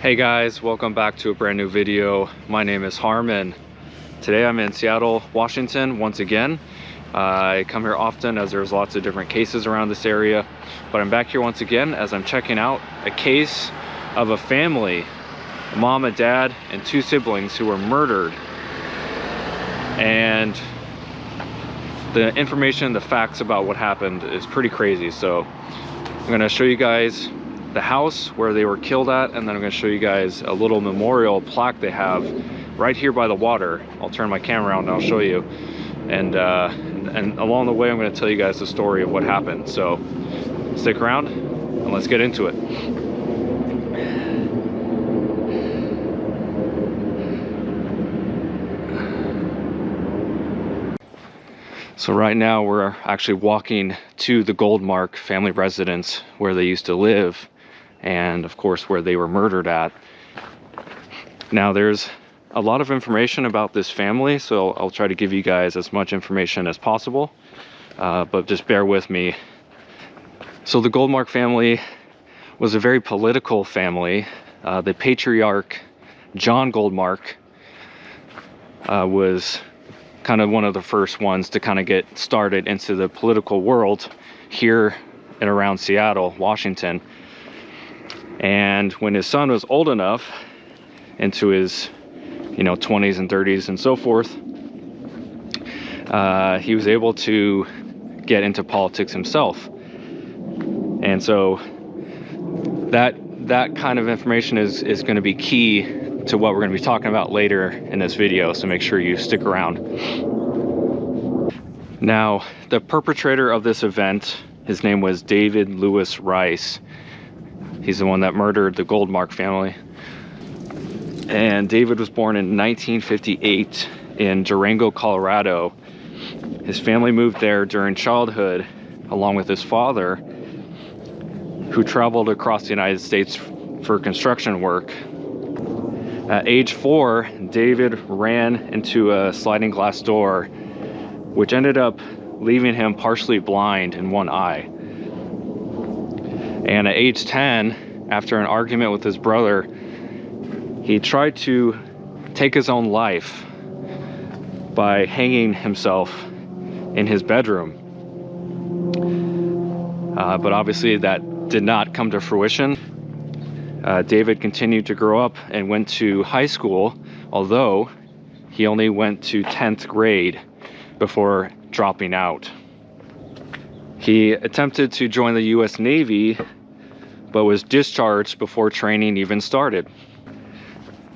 Hey guys, welcome back to a brand new video. My name is Harmon. Today I'm in Seattle, Washington once again. I come here often as there's lots of different cases around this area, but I'm back here once again as I'm checking out a case of a family, a mom, a dad, and two siblings who were murdered. And the information, the facts about what happened is pretty crazy. So I'm gonna show you guys the house where they were killed at, and then I'm going to show you guys a little memorial plaque they have right here by the water. I'll turn my camera around and I'll show you, and along the way I'm going to tell you guys the story of what happened. So stick around and let's get into it. So right now we're actually walking to the Goldmark family residence where they used to live, and of course where they were murdered at. Now there's a lot of information about this family, so I'll try to give you guys as much information as possible, but just bear with me. So the Goldmark family was a very political family. The patriarch John Goldmark was kind of one of the first ones to kind of get started into the political world here and around Seattle, Washington. And when his son was old enough, into his 20s and 30s and so forth, he was able to get into politics himself. And so that kind of information is going to be key to what we're going to be talking about later in this video, so make sure you stick around. Now, the perpetrator of this event, his name was David Lewis Rice. He's the one that murdered the Goldmark family. And David was born in 1958 in Durango, Colorado. His family moved there during childhood, along with his father, who traveled across the United States for construction work. At age 4, David ran into a sliding glass door, which ended up leaving him partially blind in one eye. And at age 10, after an argument with his brother, he tried to take his own life by hanging himself in his bedroom. But obviously that did not come to fruition. David continued to grow up and went to high school, although he only went to 10th grade before dropping out. He attempted to join the US Navy, but was discharged before training even started.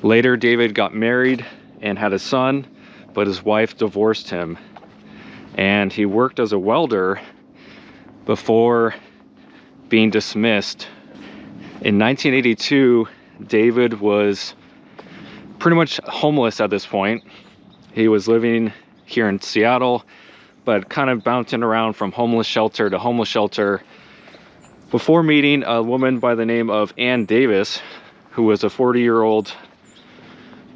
Later, David got married and had a son, but his wife divorced him. And he worked as a welder before being dismissed. In 1982, David was pretty much homeless at this point. He was living here in Seattle, but kind of bouncing around from homeless shelter to homeless shelter before meeting a woman by the name of Ann Davis, who was a 40-year-old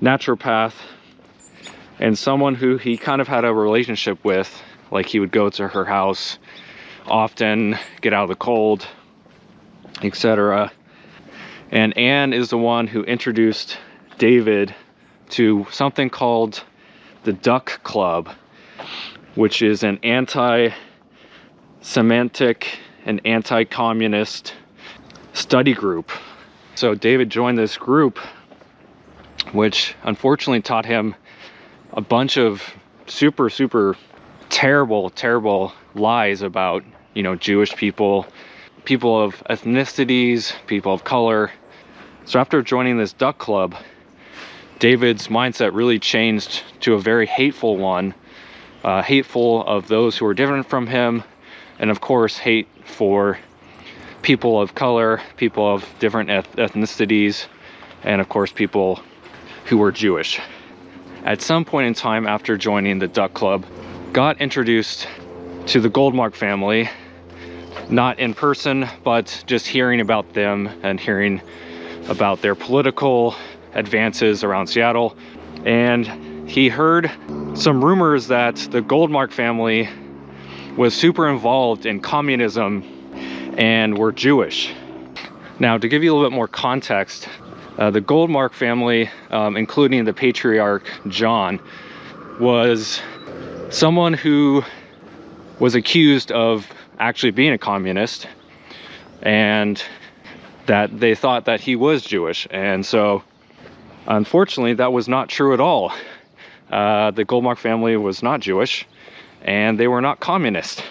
naturopath and someone who he kind of had a relationship with. Like, he would go to her house often, get out of the cold, etc. And Ann is the one who introduced David to something called the Duck Club, which is an anti-Semitic and anti-communist study group. So David joined this group, which unfortunately taught him a bunch of super terrible lies about, Jewish people, people of ethnicities, people of color. So after joining this Duck Club, David's mindset really changed to a very hateful one, hateful of those who were different from him, and of course hate for people of color, people of different ethnicities, and of course people who were Jewish. At some point in time after joining the Duck Club, got introduced to the Goldmark family, not in person, but just hearing about them and hearing about their political advances around Seattle. And he heard some rumors that the Goldmark family was super involved in communism and were Jewish. Now, to give you a little bit more context, The Goldmark family, including the patriarch John, was someone who was accused of actually being a communist, and that they thought that he was Jewish. And so unfortunately that was not true at all. The Goldmark family was not Jewish, and they were not communist,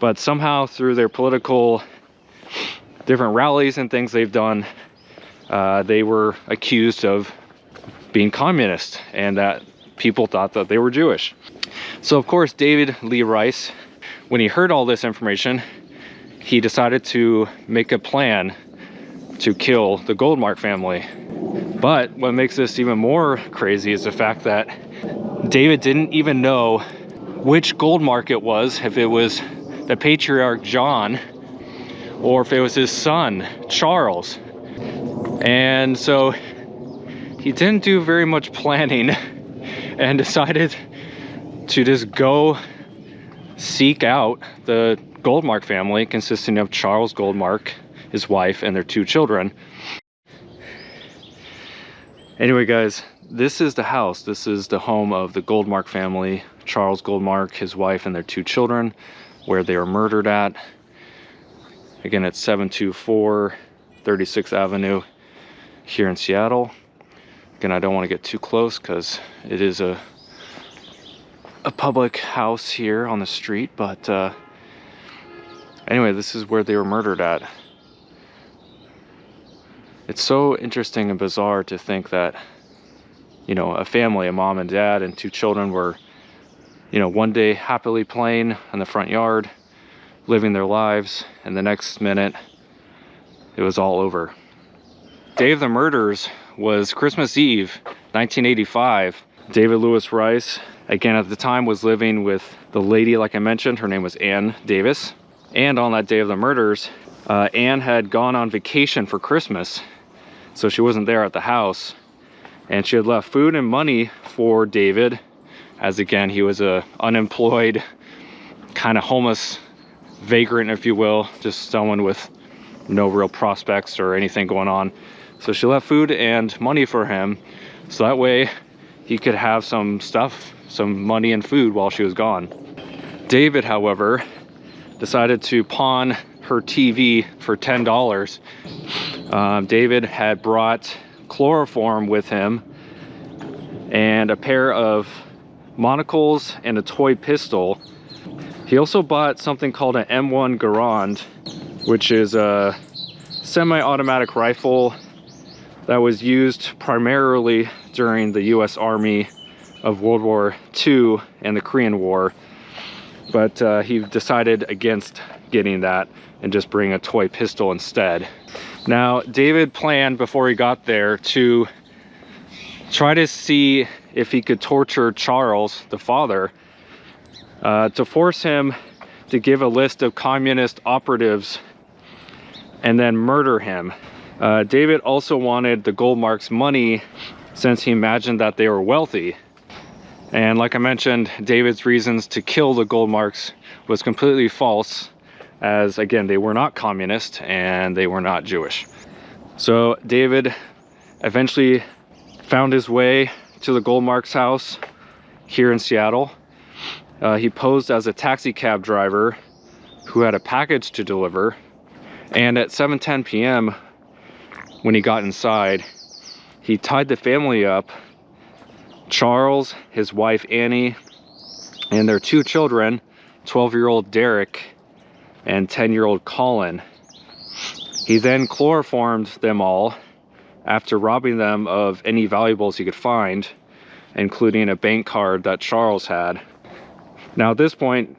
but somehow through their political different rallies and things they've done, they were accused of being communist, and that people thought that they were Jewish. So of course David Lee Rice, when he heard all this information, he decided to make a plan to kill the Goldmark family. But what makes this even more crazy is the fact that David didn't even know which Goldmark it was, if it was the patriarch John or if it was his son Charles. And so he didn't do very much planning and decided to just go seek out the Goldmark family, consisting of Charles Goldmark, his wife, and their 2 children. Anyway guys, this is the house. This is the home of the Goldmark family, Charles Goldmark, his wife, and their 2 children, where they were murdered at. Again, it's 724 36th Avenue here in Seattle. Again, I don't want to get too close because it is a public house here on the street, but anyway, this is where they were murdered at. It's so interesting and bizarre to think that, you know, a family, a mom and dad and 2 children were, you know, one day happily playing in the front yard, living their lives, and the next minute it was all over. Day of the murders was Christmas Eve, 1985. David Lewis Rice, again at the time, was living with the lady, like I mentioned. Her name was Ann Davis. And on that day of the murders, Ann had gone on vacation for Christmas, so she wasn't there at the house. And she had left food and money for David, as again, he was a unemployed, kind of homeless vagrant, if you will, just someone with no real prospects or anything going on. So she left food and money for him, so that way he could have some stuff, some money and food while she was gone. David, however, decided to pawn her TV for $10. David had brought chloroform with him and a pair of monocles and a toy pistol. He also bought something called an M1 Garand, which is a semi-automatic rifle that was used primarily during the US Army of World War II and the Korean War. But he decided against getting that and just bring a toy pistol instead. Now, David planned before he got there to try to see if he could torture Charles, the father, to force him to give a list of communist operatives and then murder him. David also wanted the Goldmarks' money, since he imagined that they were wealthy. And like I mentioned, David's reasons to kill the Goldmarks was completely false, as again, they were not communist and they were not Jewish. So David eventually found his way to the Goldmarks' house here in Seattle. He posed as a taxi cab driver who had a package to deliver. And at 7:10 p.m. when he got inside, he tied the family up, Charles, his wife Annie, and their 2 children, 12-year-old Derek and 10-year-old Colin. He then chloroformed them all after robbing them of any valuables he could find, including a bank card that Charles had. Now at this point,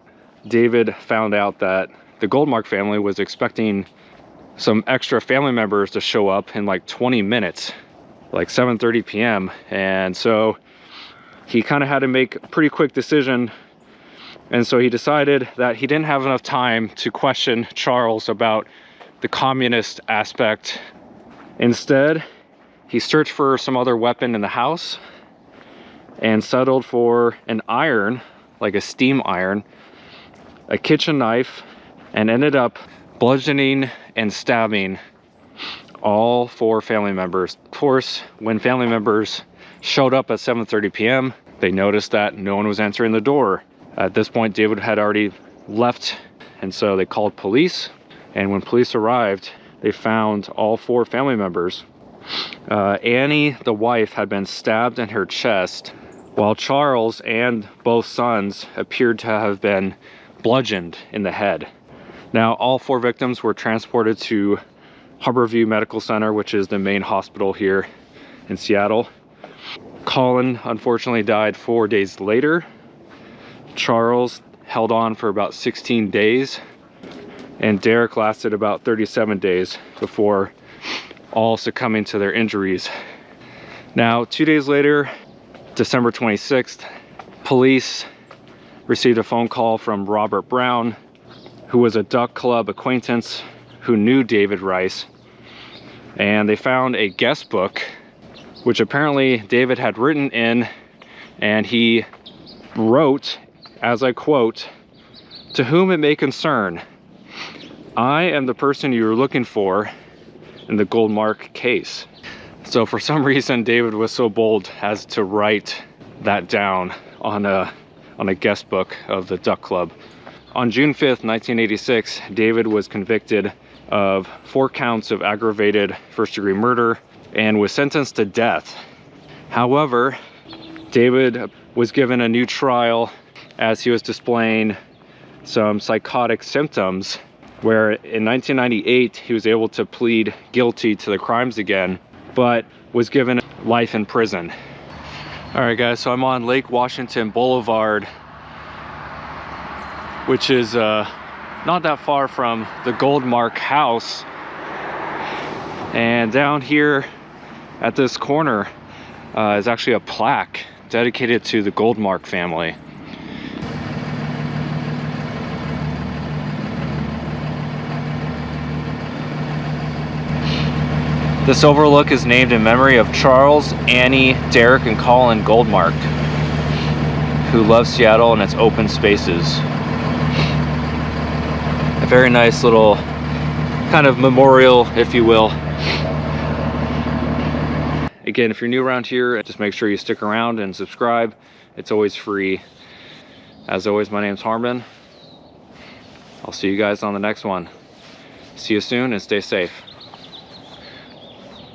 David found out that the Goldmark family was expecting some extra family members to show up in like 20 minutes, like 7:30 p.m. And so he kind of had to make a pretty quick decision. And so he decided that he didn't have enough time to question Charles about the communist aspect. Instead, he searched for some other weapon in the house and settled for an iron, like a steam iron, a kitchen knife, and ended up bludgeoning and stabbing all 4 family members. Of course, when family members showed up at 7:30 p.m., they noticed that no one was answering the door. At this point, David had already left, and so they called police. And when police arrived, they found all 4 family members. Annie, the wife, had been stabbed in her chest, while Charles and both sons appeared to have been bludgeoned in the head. Now, all 4 victims were transported to Harborview Medical Center, which is the main hospital here in Seattle. Colin unfortunately died 4 days later. Charles held on for about 16 days, and Derek lasted about 37 days before all succumbing to their injuries. Now, 2 days later, December 26th, police received a phone call from Robert Brown, who was a Duck Club acquaintance who knew David Rice, and they found a guest book which apparently David had written in, and he wrote, as I quote, "To whom it may concern, I am the person you were looking for in the Goldmark case." So for some reason, David was so bold as to write that down on a guest book of the Duck Club. On June 5th, 1986, David was convicted of 4 counts of aggravated first-degree murder and was sentenced to death. However, David was given a new trial as he was displaying some psychotic symptoms, where in 1998 he was able to plead guilty to the crimes again, but was given life in prison. All right, guys, so I'm on Lake Washington Boulevard, which is not that far from the Goldmark house. And down here at this corner is actually a plaque dedicated to the Goldmark family. This overlook is named in memory of Charles, Annie, Derek, and Colin Goldmark, who love Seattle and its open spaces. A very nice little kind of memorial, if you will. Again, if you're new around here, just make sure you stick around and subscribe. It's always free. As always, my name's Harmon. I'll see you guys on the next one. See you soon and stay safe.